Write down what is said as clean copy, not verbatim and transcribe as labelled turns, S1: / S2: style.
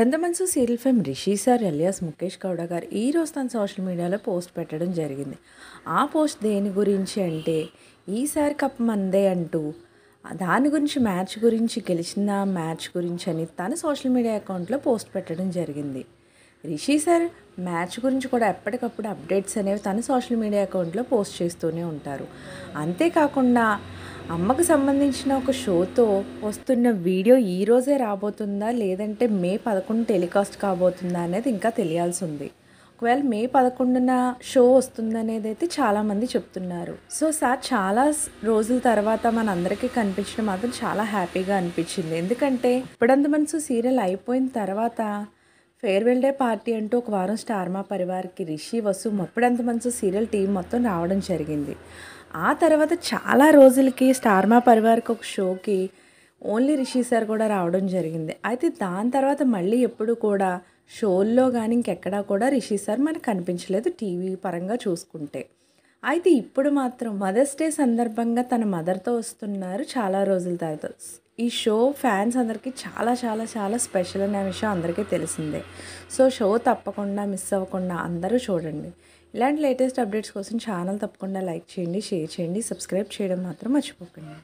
S1: ఇప్పుడంతా Manasu serial fame Rishi sir alias Mukesh Gowda గారు ఈరోజు తన సోషల్ మీడియాలో పోస్ట్ పెట్టడం జరిగింది. ఆ పోస్ట్ దేని గురించి అంటే ఈసారి కప్ మందే అంటూ దాని గురించి మ్యాచ్ గురించి గెలిచిన మ్యాచ్ గురించి అని తన సోషల్ మీడియా అకౌంట్లో పోస్ట్ పెట్టడం జరిగింది. రిషి సార్ మ్యాచ్ గురించి కూడా ఎప్పటికప్పుడు అప్డేట్స్ అనేవి తన సోషల్ మీడియా అకౌంట్లో పోస్ట్ చేస్తూనే ఉంటారు. అంతేకాకుండా అమ్మకు సంబంధించిన ఒక షోతో వస్తున్న వీడియో ఈరోజే రాబోతుందా లేదంటే మే 11 టెలికాస్ట్ కాబోతుందా అనేది ఇంకా తెలియాల్సి ఉంది. ఒకవేళ మే 11న షో వస్తుందనేది అయితే చాలామంది చెప్తున్నారు. సో సార్ చాలా రోజుల తర్వాత మనందరికీ కనిపించడం మాత్రం చాలా హ్యాపీగా అనిపించింది. ఎందుకంటే ఇప్పుడంత మనసు సీరియల్ అయిపోయిన తర్వాత ఫేర్వెల్ డే పార్టీ అంటూ ఒక వారం స్టార్ మా పరివార్కి రిషి వసు ఇప్పుడంత మనసు సీరియల్ టీం మొత్తం రావడం జరిగింది. ఆ తర్వాత చాలా రోజులకి స్టార్ మా పరివార్కి ఒక షోకి ఓన్లీ రిషి సార్ కూడా రావడం జరిగింది. అయితే దాని తర్వాత మళ్ళీ ఎప్పుడు కూడా షోల్లో కానీ ఇంకెక్కడా కూడా రిషి సార్ మనకు కనిపించలేదు టీవీ పరంగా చూసుకుంటే. అయితే ఇప్పుడు మాత్రం మదర్స్ డే సందర్భంగా తన మదర్తో వస్తున్నారు చాలా రోజుల తర్వాత. ఈ షో ఫ్యాన్స్ అందరికీ చాలా చాలా చాలా స్పెషల్ అనే విషయం అందరికీ తెలిసిందే. సో షో తప్పకుండా మిస్ అవ్వకుండా అందరూ చూడండి. ఇలాంటి లేటెస్ట్ అప్డేట్స్ కోసం ఛానల్ తప్పకుండా లైక్ చేయండి, షేర్ చేయండి, సబ్స్క్రైబ్ చేయడం మాత్రం మర్చిపోకండి.